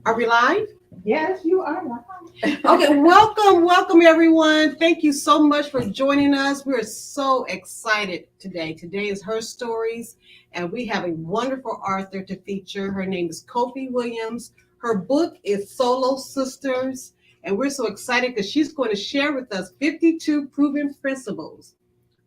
Are we live? Yes, you are live. Okay, welcome everyone. Thank you so much for joining us. We're so excited today. Today is her stories, and we have a wonderful author to feature. Her name is Kofi Williams. Her book is Solo Sisters, and we're so excited because she's going to share with us 52 proven principles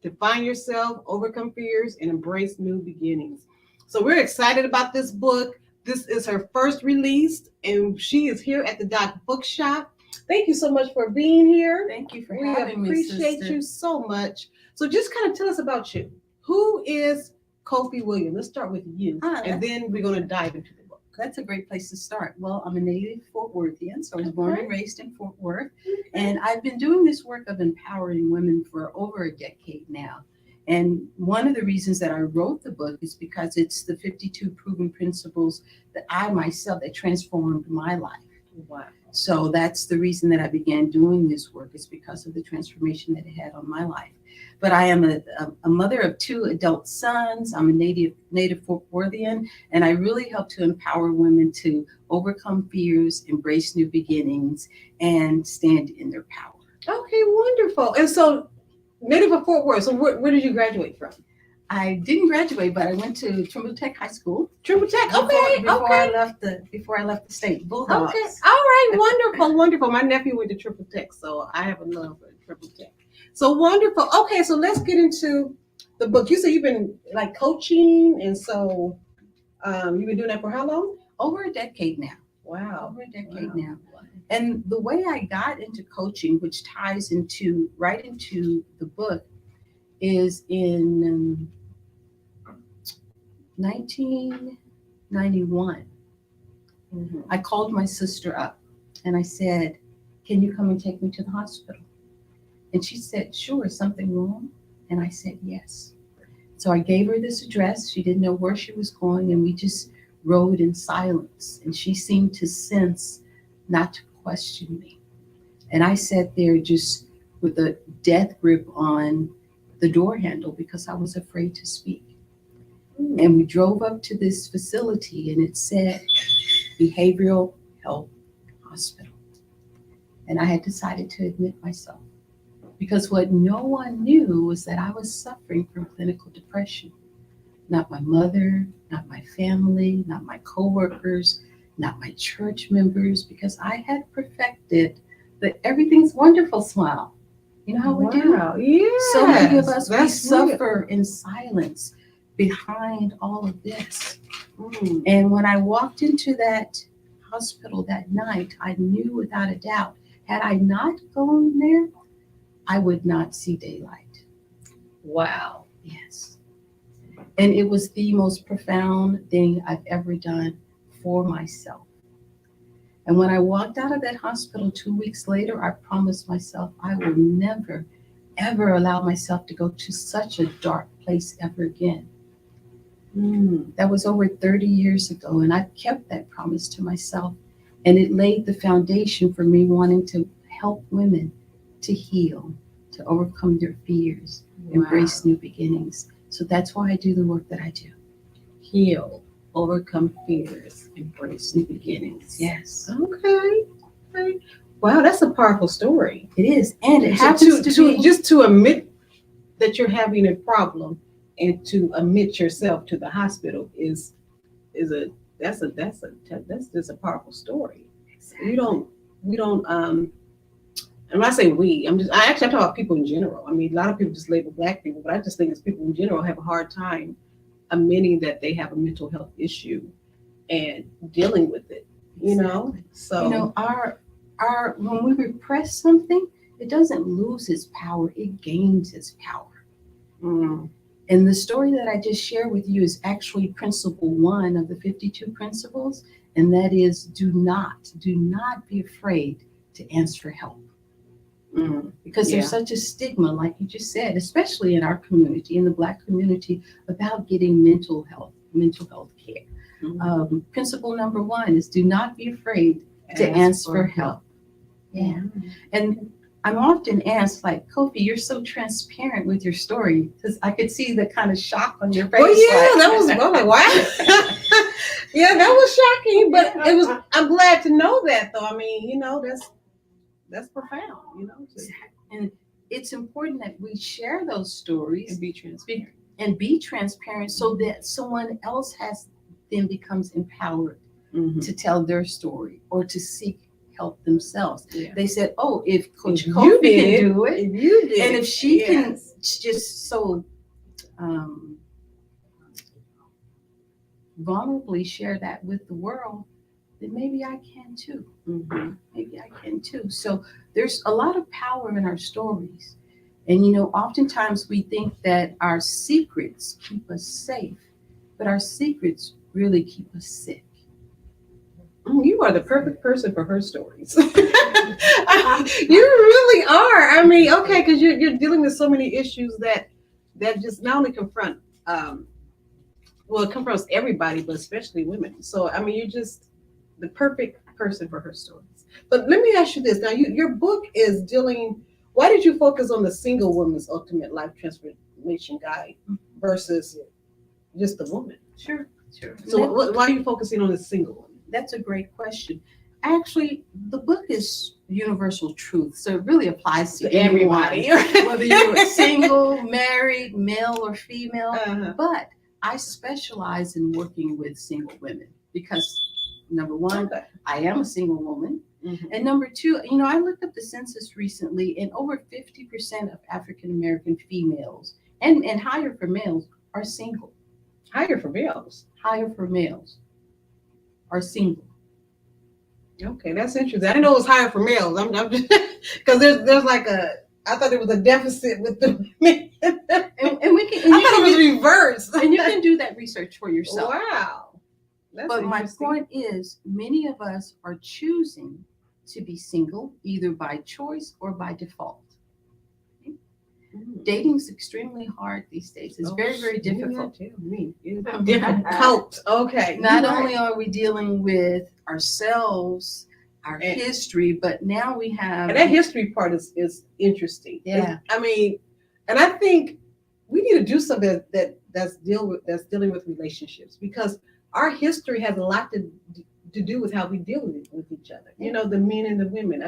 to find yourself, overcome fears, and embrace new beginnings. So we're excited about this book. This is her first release, and she is here at the Doc Bookshop. Thank you so much for being here. Thank you for We having me, appreciate sister. you so much. So just kind of tell us about you. Who is Kofi Williams? Let's start with you, and then we're going to dive into the book. That's a great place to start. Well, I'm a native Fort Worthian, so I was born and raised in Fort Worth. And I've been doing this work of empowering women for over a decade now. And one of the reasons that I wrote the book is because it's the 52 proven principles that I myself, that transformed my life. Wow. So that's the reason that I began doing this work, is because of the transformation that it had on my life. But I am a mother of two adult sons. I'm a native Fort Worthian, and I really help to empower women to overcome fears, embrace new beginnings, and stand in their power. Okay, wonderful. And so, native of Fort Worth. So, where did you graduate from? I didn't graduate, but I went to Trimble Tech High School. Trimble Tech. Before, Okay, before okay. I left the state. Bulldogs. Okay. All right. Wonderful. Wonderful. My nephew went to Triple Tech, so I have a love for Triple Tech. So wonderful. Okay, so let's get into the book. You said you've been like coaching, and so you've been doing that for how long? Over a decade now. Wow. Over a decade now. And the way I got into coaching, which ties into right into the book, is in 1991. Mm-hmm. I called my sister up and I said, "Can you come and take me to the hospital?" And she said, "Sure, is something wrong?" And I said, "Yes." So I gave her this address. She didn't know where she was going, and we just rode in silence. And she seemed to sense not to question me. And I sat there just with a death grip on the door handle because I was afraid to speak. And we drove up to this facility, and it said Behavioral Health Hospital. And I had decided to admit myself, because what no one knew was that I was suffering from clinical depression. Not my mother, not my family, not my coworkers, not my church members, because I had perfected the everything's wonderful smile. You know how we do? Wow. Yeah. So many of us, we That's suffer in silence behind all of this. Mm. And when I walked into that hospital that night, I knew without a doubt, had I not gone there, I would not see daylight. Wow. Yes. And it was the most profound thing I've ever done for myself. And when I walked out of that hospital 2 weeks later, I promised myself I will never, ever allow myself to go to such a dark place ever again. That was over 30 years ago, and I've kept that promise to myself. And it laid the foundation for me wanting to help women to heal, to overcome their fears, embrace new beginnings. So that's why I do the work that I do. Heal, overcome fears, embrace new beginnings. Yes, Okay. Okay. Wow, that's a powerful story. it is. And it So happens to be. just to admit that you're having a problem and to admit yourself to the hospital is a that's just a powerful story. We don't and when I say we, I actually I'm talking about people in general. I mean, a lot of people just label Black people, but I just think it's people in general have a hard time admitting that they have a mental health issue and dealing with it. You know, Exactly. so You know, our when we repress something, it doesn't lose its power, it gains its power. mm, And the story that I just shared with you is actually principle one of the 52 principles, and that is do not be afraid to ask for help. Because Yeah. there's such a stigma, like you just said, especially in our community, in the Black community, about getting mental health care. Principle number one is do not be afraid to ask for help. Yeah. And I'm often asked, like, Kofi, you're so transparent with your story, because I could see the kind of shock on your face. Well, yeah, that was like, like, wow. Yeah, that was shocking, but it was. I'm glad to know that, though. I mean, that's profound. And it's important that we share those stories And be transparent. and be transparent, so that someone else then becomes empowered Mm-hmm. to tell their story or to seek help themselves. Yeah. They said, "Oh, if Coach If Kofi you did, can do it, if you did, and if she yes. can just so vulnerably share that with the world, then maybe I can too. Mm-hmm. Maybe I can too." So there's a lot of power in our stories. And oftentimes we think that our secrets keep us safe, but our secrets really keep us sick. You are the perfect person for her stories. You really are. I mean, okay, because you're dealing with so many issues that just not only confront, well, it confronts everybody, but especially women. So, I mean, you're just the perfect person for her stories. But let me ask you this. Now, your book is dealing, why did you focus on the single woman's ultimate life transformation guide versus just the woman? Sure. So, why are you focusing on the single woman? That's a great question. Actually, the book is universal truth, so it really applies to everybody. whether you're single, married, male or female. Uh-huh. But I specialize in working with single women because, number one, Okay. I am a single woman. Mm-hmm. And number two, I looked up the census recently, and over 50% of African American females and higher for males are single. Higher for males. Higher for males are single. Okay, that's interesting. I didn't know it was higher for males. I'm just because there's like I thought there was a deficit with the women. And we can. I thought it was reversed. And you can do that research for yourself. Wow. But my point is, many of us are choosing to be single either by choice or by default. Dating is extremely hard these days. It's very, very difficult. Difficult. Okay. Not only are we dealing with ourselves, our history, but now we have. And that history part is interesting. Yeah. I mean, and I think we need to do something that's dealing with relationships, because our history has a lot to do with how we deal with each other. The men and the women.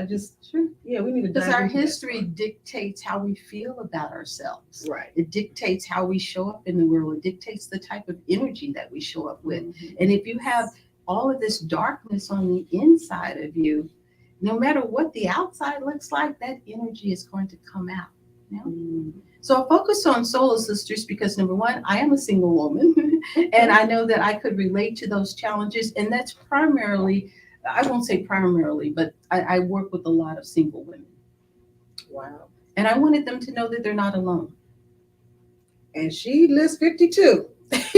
We need to. Because our history dictates how we feel about ourselves. Right. It dictates how we show up in the world. It dictates the type of energy that we show up with. Mm-hmm. And if you have all of this darkness on the inside of you, no matter what the outside looks like, that energy is going to come out. Mm-hmm. So I focus on solo sisters because, number one, I am a single woman, and I know that I could relate to those challenges. And that's primarily, I won't say primarily, but I work with a lot of single women. Wow. And I wanted them to know that they're not alone. And she lists 52. But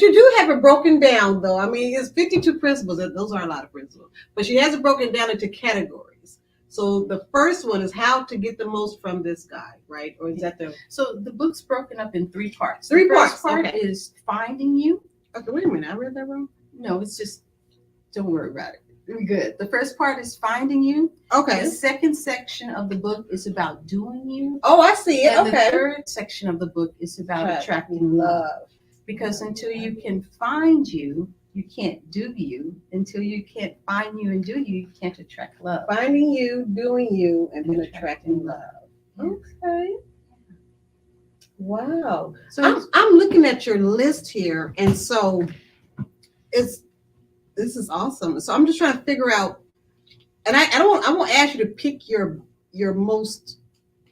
you do have it broken down, though. I mean, it's 52 principles. Those are a lot of principles. But she has it broken down into categories. So the first one is how to get the most from this guy, right? Or is that the... So the book's broken up in 3 parts. The first part is finding you. Okay, wait a minute. I read that wrong? No, it's just, don't worry about it. We're good. The first part is finding you. Okay. The second section of the book is about doing you. Oh, I see it. And okay. The third section of the book is about attracting love. Because until you can find you, you can't do you. Until you can't find you and do you, you can't attract love. Finding you, doing you, and then attracting love. Okay. Wow. So I'm looking at your list here, and so this is awesome. So I'm just trying to figure out, and I won't ask you to pick your most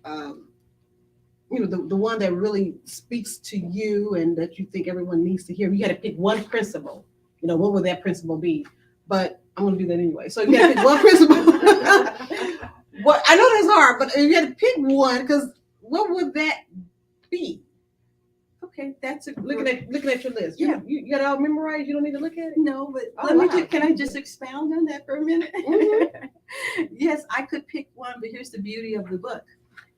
the one that really speaks to you and that you think everyone needs to hear. You had to pick one principle. What would that principle be? But I'm going to do that anyway. So you got to pick one principle. What I know that's hard, but you had to pick one, because what would that be? Okay, that's looking at your list. Yeah, you got it all memorized. You don't need to look at it. No, but can I just expound on that for a minute? Mm-hmm. Yes, I could pick one, but here's the beauty of the book.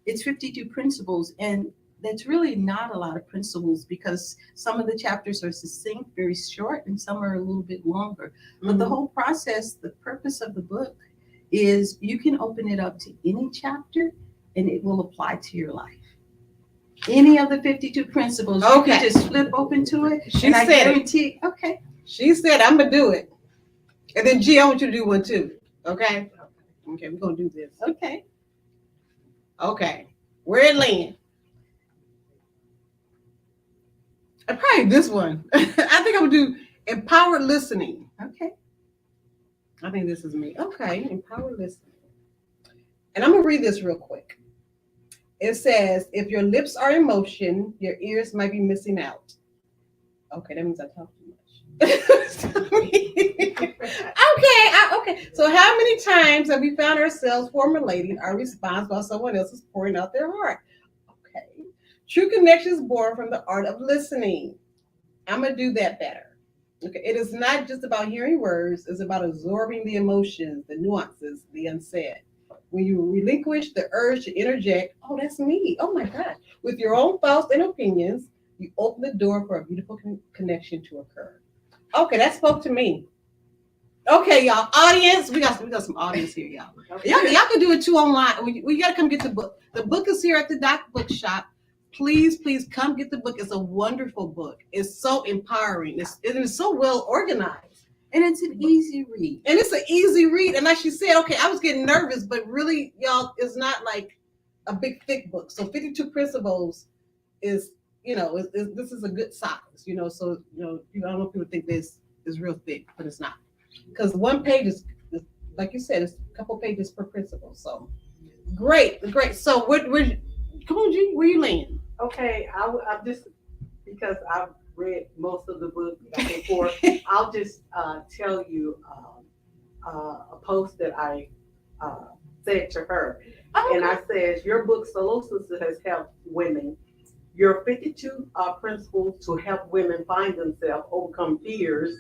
It's 52 principles, and that's really not a lot of principles, because some of the chapters are succinct, very short, and some are a little bit longer. Mm-hmm. But the whole process, the purpose of the book is you can open it up to any chapter and it will apply to your life. Any of the 52 principles, you Okay. can just flip open to it. She and I said it. guarantee, okay. She said, I'm going to do it. And then, G, I want you to do one too. Okay? Okay, we're going to do this. Okay. Okay. Where it land? Probably this one. I think I'm going to do empowered listening. Okay. I think this is me. Okay, empowered listening. And I'm going to read this real quick. It says, if your lips are in motion, your ears might be missing out. Okay, that means I talk too much. Okay. So how many times have we found ourselves formulating our response while someone else is pouring out their heart? Okay. True connection is born from the art of listening. I'm going to do that better. Okay. It is not just about hearing words. It's about absorbing the emotions, the nuances, the unsaid. When you relinquish the urge to interject, oh, that's me. Oh, my gosh. With your own thoughts and opinions, you open the door for a beautiful connection to occur. Okay, that spoke to me. Okay, y'all. Audience, we got some audience here, y'all. Okay. Y'all can do it too online. We got to come get the book. The book is here at the Doc Bookshop. Please come get the book. It's a wonderful book. It's so empowering. It is so well organized. And it's an easy read. And it's an easy read. And like she said, okay, I was getting nervous, but really, y'all, it's not like a big, thick book. So 52 Principles is, this is a good size, so, I don't know if people think this is real thick, but it's not. Because one page is, like you said, it's a couple pages per principle. So great. So come on, G, where you laying? Okay, I'm just, because I've read most of the book before, I'll just tell you a post that I said to her. Okay. And I said, your book, Solo Sister, has helped women. Your 52 principles to help women find themselves, overcome fears,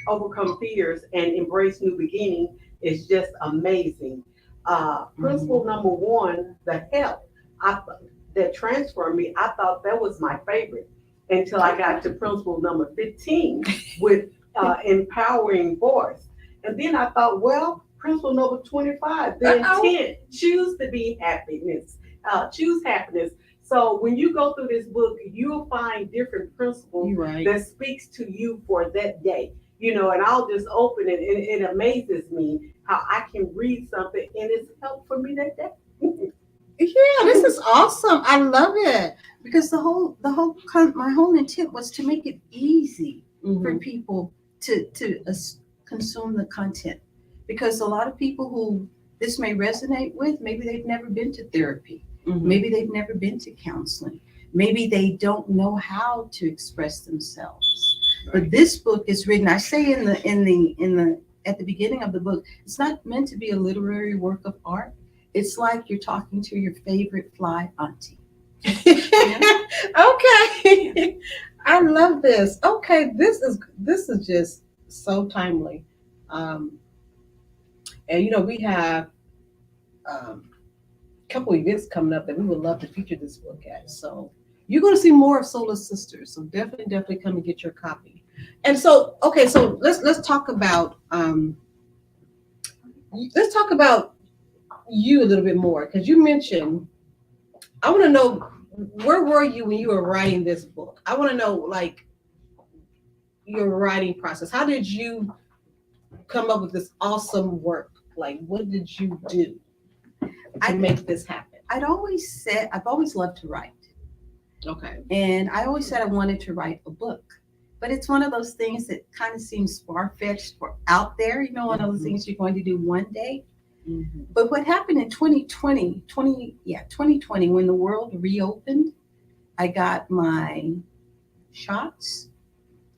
and embrace new beginning is just amazing. Principle number 1, the help, that transformed me, I thought that was my favorite until I got to principle number 15 with empowering voice. And then I thought, well, principle number 25, the intent, choose to be happiness, choose happiness. So when you go through this book, you'll find different principles that speaks to you for that day. And I'll just open it, and it amazes me how I can read something and it's helped for me that day. Yeah, this is awesome. I love it. Because my whole intent was to make it easy for people to consume the content. Because a lot of people who this may resonate with, maybe they've never been to therapy. Maybe they've never been to counseling. Maybe they don't know how to express themselves. But this book is written, I say at the beginning of the book, it's not meant to be a literary work of art. It's like you're talking to your favorite fly auntie. Okay. I love this. Okay, this is just so timely. And we have a couple events coming up that we would love to feature this book at. So you're going to see more of Solar Sisters. So definitely come and get your copy. And so, okay, so let's talk about you a little bit more, because you mentioned, I want to know, where were you when you were writing this book? I want to know, like, your writing process. How did you come up with this awesome work? Like, what did you do to make this happen? I've always loved to write. Okay. And I always said I wanted to write a book. But it's one of those things that kind of seems far-fetched or out there, one of those things you're going to do one day. But what happened in 2020, when the world reopened, I got my shots.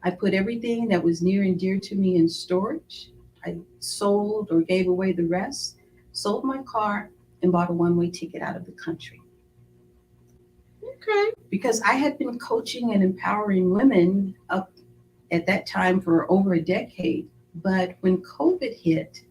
I put everything that was near and dear to me in storage. I sold or gave away the rest, sold my car, and bought a one-way ticket out of the country. Okay. Because I had been coaching and empowering women up at that time for over a decade. But when COVID hit,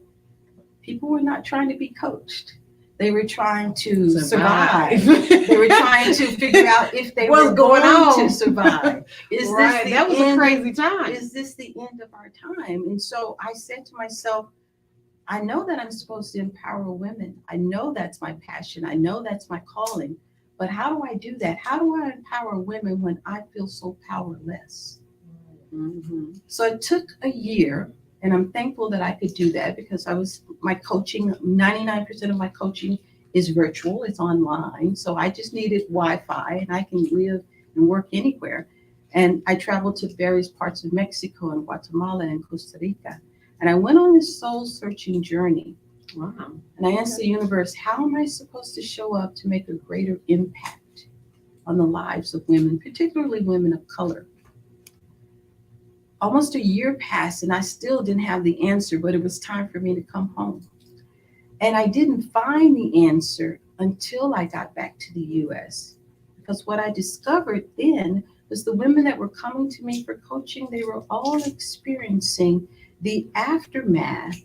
people were not trying to be coached. They were trying to survive. They were trying to figure out if they were going to survive. That was a crazy time. Is this the end of our time? And so I said to myself, I know that I'm supposed to empower women. I know that's my passion. I know that's my calling. But how do I do that? How do I empower women when I feel so powerless? Mm-hmm. So it took a year, and I'm thankful that I could do that because my coaching, 99% of my coaching is virtual, it's online. So I just needed Wi-Fi and I can live and work anywhere. And I traveled to various parts of Mexico and Guatemala and Costa Rica. And I went on this soul searching journey. Wow. And I asked the universe, how am I supposed to show up to make a greater impact on the lives of women, particularly women of color? Almost a year passed and I still didn't have the answer, but it was time for me to come home. And I didn't find the answer until I got back to the US. Because what I discovered then was the women that were coming to me for coaching, they were all experiencing the aftermath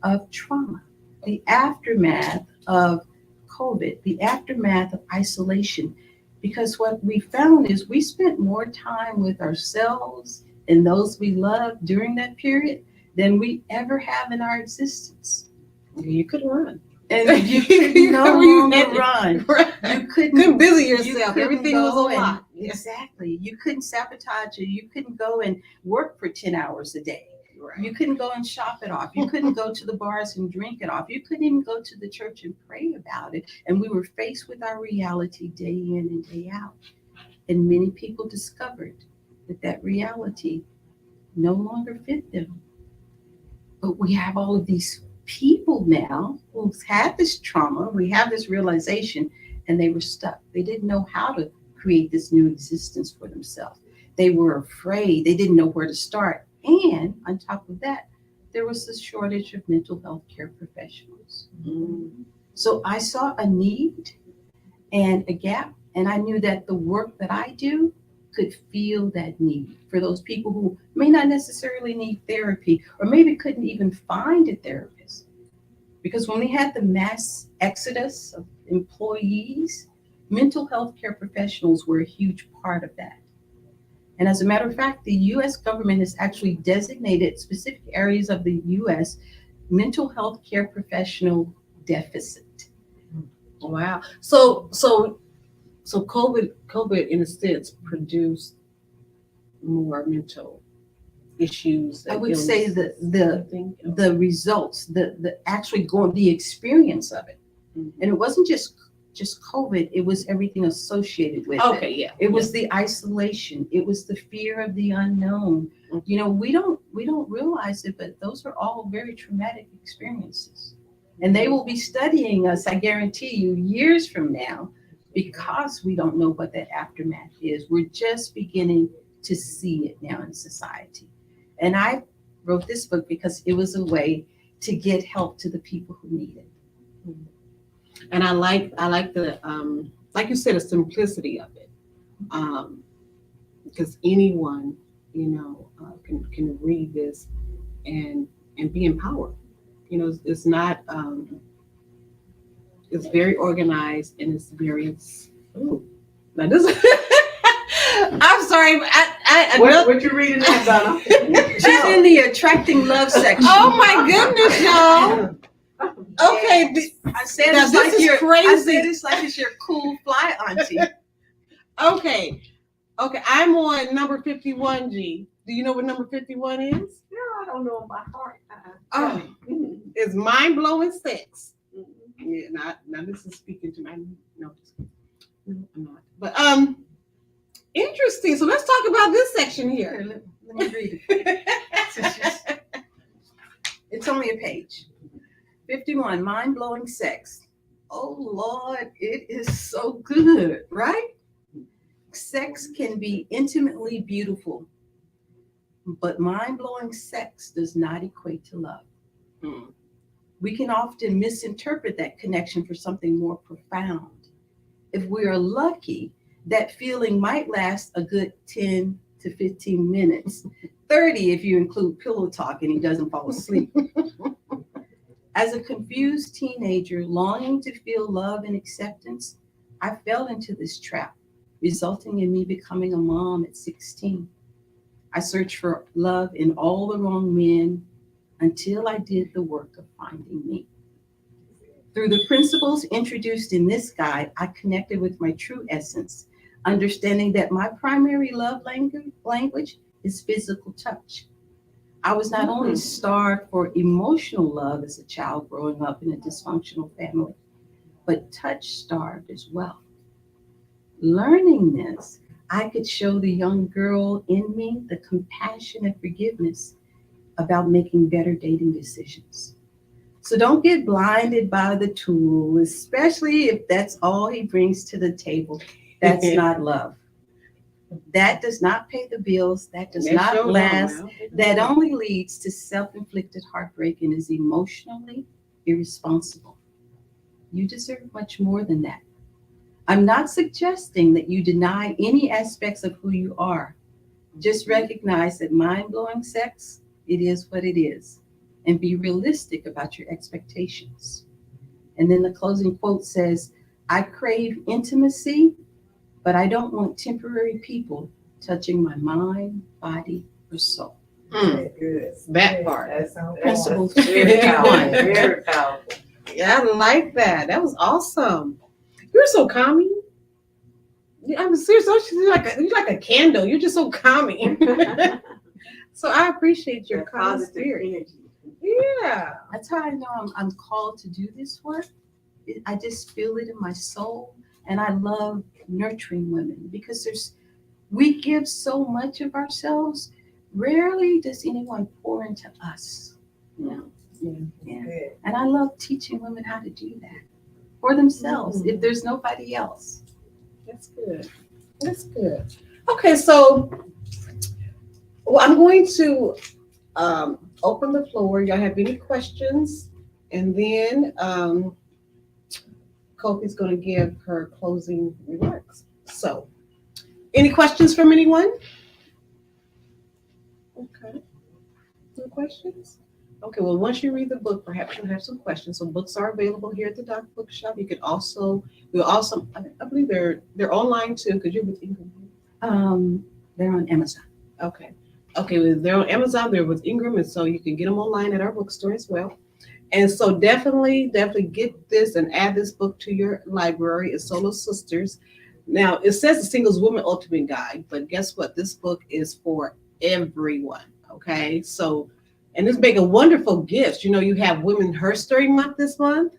of trauma, the aftermath of COVID, the aftermath of isolation. Because what we found is we spent more time with ourselves and those we loved during that period than we ever have in our existence. You could run. And you could no longer run. You couldn't busy you yourself. couldn't Everything was go a lot. Exactly. You couldn't sabotage it. You couldn't go and work for 10 hours a day. Right. You couldn't go and shop it off. You couldn't go to the bars and drink it off. You couldn't even go to the church and pray about it. And we were faced with our reality day in and day out. And many people discovered that reality no longer fit them. But we have all of these people now who've had this trauma, we have this realization, and they were stuck. They didn't know how to create this new existence for themselves. They were afraid. They didn't know where to start. And on top of that, there was the shortage of mental health care professionals. Mm-hmm. So I saw a need and a gap, and I knew that the work that I do could feel that need for those people who may not necessarily need therapy or maybe couldn't even find a therapist. Because when we had the mass exodus of employees, mental health care professionals were a huge part of that. And as a matter of fact, the US government has actually designated specific areas of the US mental health care professional deficit. Wow. So COVID in a sense produced more mental issues. I would say illnesses. the results, the actually going, the experience of it. Mm-hmm. And it wasn't just COVID, it was everything associated with it. Okay, yeah. It was the isolation. It was the fear of the unknown. Mhm. You know, we don't realize it, but those are all very traumatic experiences. And they will be studying us, I guarantee you, years from now, because we don't know what that aftermath is. We're just beginning to see it now in society. And I wrote this book because it was a way to get help to the people who need it. And I like the like you said, the simplicity of it, because anyone can read this and be empowered. You know, it's not it's very organized and it's very. Ooh, now this. I'm sorry. What you reading there, Donna? She's in the attracting love section. Oh my goodness, y'all. Okay, I said now it's this like is your crazy. I said it's like it's your cool fly auntie. Okay. I'm on number 51, G. Do you know what number 51 is? No, I don't know by heart. Oh, it's mind blowing sex. Yeah, now this is speaking to my no, I'm not. But interesting. So let's talk about this section Here, here. let me read it. It's only a page. 51, mind-blowing sex. Oh Lord, it is so good, right? Sex can be intimately beautiful, but mind-blowing sex does not equate to love. Hmm. We can often misinterpret that connection for something more profound. If we are lucky, that feeling might last a good 10 to 15 minutes, 30 if you include pillow talk and he doesn't fall asleep. As a confused teenager longing to feel love and acceptance, I fell into this trap, resulting in me becoming a mom at 16. I searched for love in all the wrong men, until I did the work of finding me. Through the principles introduced in this guide, I connected with my true essence, understanding that my primary love language is physical touch. I was not only starved for emotional love as a child growing up in a dysfunctional family, but touch starved as well. Learning this, I could show the young girl in me the compassion and forgiveness about making better dating decisions. So don't get blinded by the tool, especially if that's all he brings to the table. That's not love. That does not pay the bills. That does not last. That only leads to self-inflicted heartbreak and is emotionally irresponsible. You deserve much more than that. I'm not suggesting that you deny any aspects of who you are. Just recognize that mind-blowing sex, it is what it is, and be realistic about your expectations. And then the closing quote says, I crave intimacy, but I don't want temporary people touching my mind, body, or soul. Good. That part. Principle Very 51. powerful. Very powerful. Yeah, I like that. That was awesome. You're so calming. I'm serious. You're like a candle. You're just so calming. So I appreciate your That calm positive spirit. energy. Yeah. That's how I know I'm called to do this work. I just feel it in my soul. And I love nurturing women because we give so much of ourselves. Rarely does anyone pour into us. Yeah. And I love teaching women how to do that for themselves if there's nobody else. That's good. That's good. Okay, so I'm going to open the floor. Y'all have any questions? And then Kofi's going to give her closing remarks. So, any questions from anyone? Okay. No questions? Okay, well, once you read the book, perhaps you'll have some questions. So books are available here at the Doc Bookshop. You could also, I believe they're online too, because you're with Ingram. They're on Amazon. Okay. Okay, well, they're on Amazon, they're with Ingram, and so you can get them online at our bookstore as well. And so definitely get this and add this book to your library. It's Solo Sisters. Now, it says the Singles Woman Ultimate Guide, but guess what? This book is for everyone, okay? So, and it's making wonderful gifts. You know, you have Women History Month this month.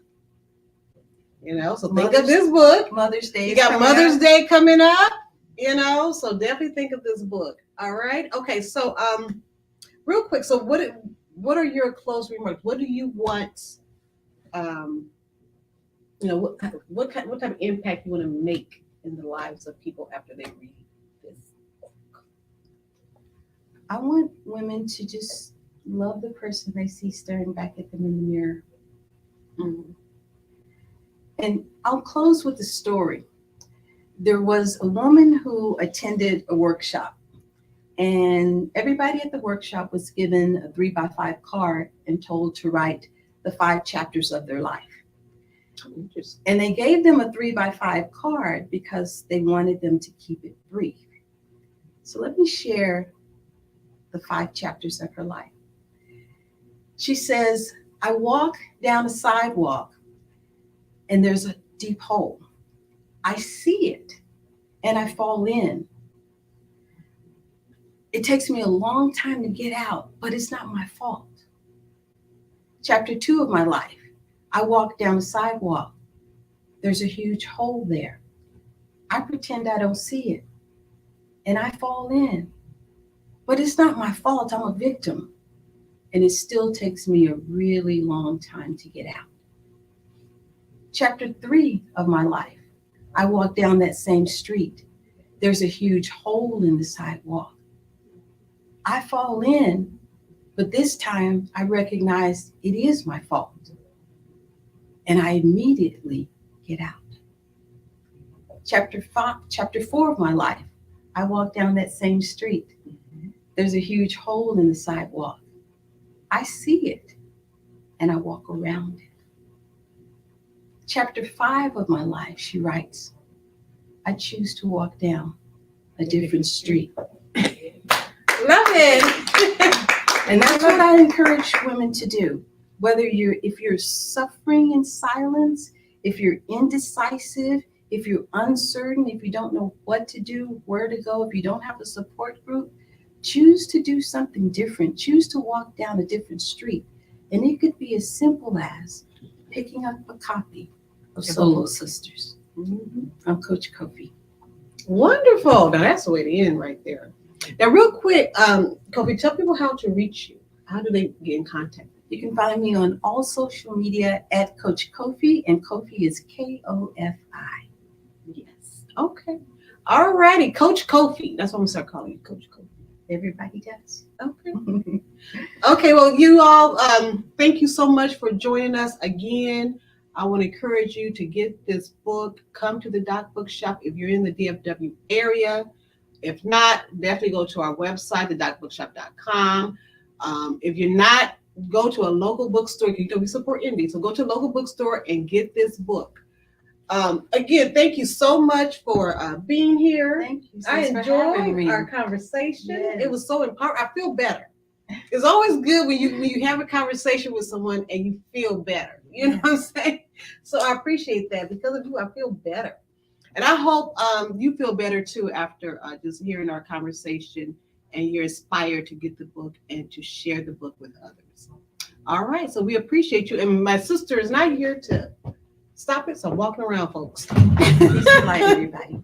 You know, so think of this book. Mother's Day. You got Mother's Day coming up, you know, so definitely think of this book. All right. Okay. So, real quick. So what are your closing remarks? What do you want, what type of impact you want to make in the lives of people after they read this book? I want women to just love the person they see staring back at them in the mirror. Mm-hmm. And I'll close with a story. There was a woman who attended a workshop, and everybody at the workshop was given a 3x5 card and told to write the 5 chapters of their life. And they gave them a 3x5 card because they wanted them to keep it brief. So let me share the 5 chapters of her life. She says, I walk down a sidewalk and there's a deep hole. I see it and I fall in. It takes me a long time to get out, but it's not my fault. Chapter 2 of my life. I walk down a sidewalk. There's a huge hole there. I pretend I don't see it and I fall in, but it's not my fault. I'm a victim. And it still takes me a really long time to get out. Chapter 3 of my life. I walk down that same street. There's a huge hole in the sidewalk. I fall in, but this time I recognize it is my fault. And I immediately get out. Chapter 4 of my life. I walk down that same street. There's a huge hole in the sidewalk. I see it and I walk around it. Chapter 5 of my life, she writes, I choose to walk down a different street. Love it. And that's what I encourage women to do. Whether if you're suffering in silence, if you're indecisive, if you're uncertain, if you don't know what to do, where to go, if you don't have a support group, choose to do something different. Choose to walk down a different street. And it could be as simple as picking up a copy of Solo Sisters from Coach Kofi. Wonderful. Now that's the way to end right there. Now, real quick, Kofi, tell people how to reach you. How do they get in contact? You can find me on all social media at Coach Kofi, and Kofi is Kofi. Yes. Okay. All righty. Coach Kofi. That's what I'm going to start calling you, Coach Kofi. Everybody does. Okay. Okay. Well, you all, thank you so much for joining us again. I want to encourage you to get this book. Come to the Doc Bookshop if you're in the DFW area. If not, definitely go to our website, thedocbookshop.com. If you're not, go to a local bookstore. You know, we support indie, so go to a local bookstore and get this book. Again, thank you so much for being here. Thank you. I Thanks for having enjoyed me. our conversation. Yes. It was so empowering. I feel better. It's always good when you have a conversation with someone and you feel better. You know what I'm saying? So I appreciate that. Because of you, I feel better. And I hope you feel better too after just hearing our conversation, and you're inspired to get the book and to share the book with others. All right, so we appreciate you. And my sister is not here to stop it, so I'm walking around, folks. Peace and light, everybody.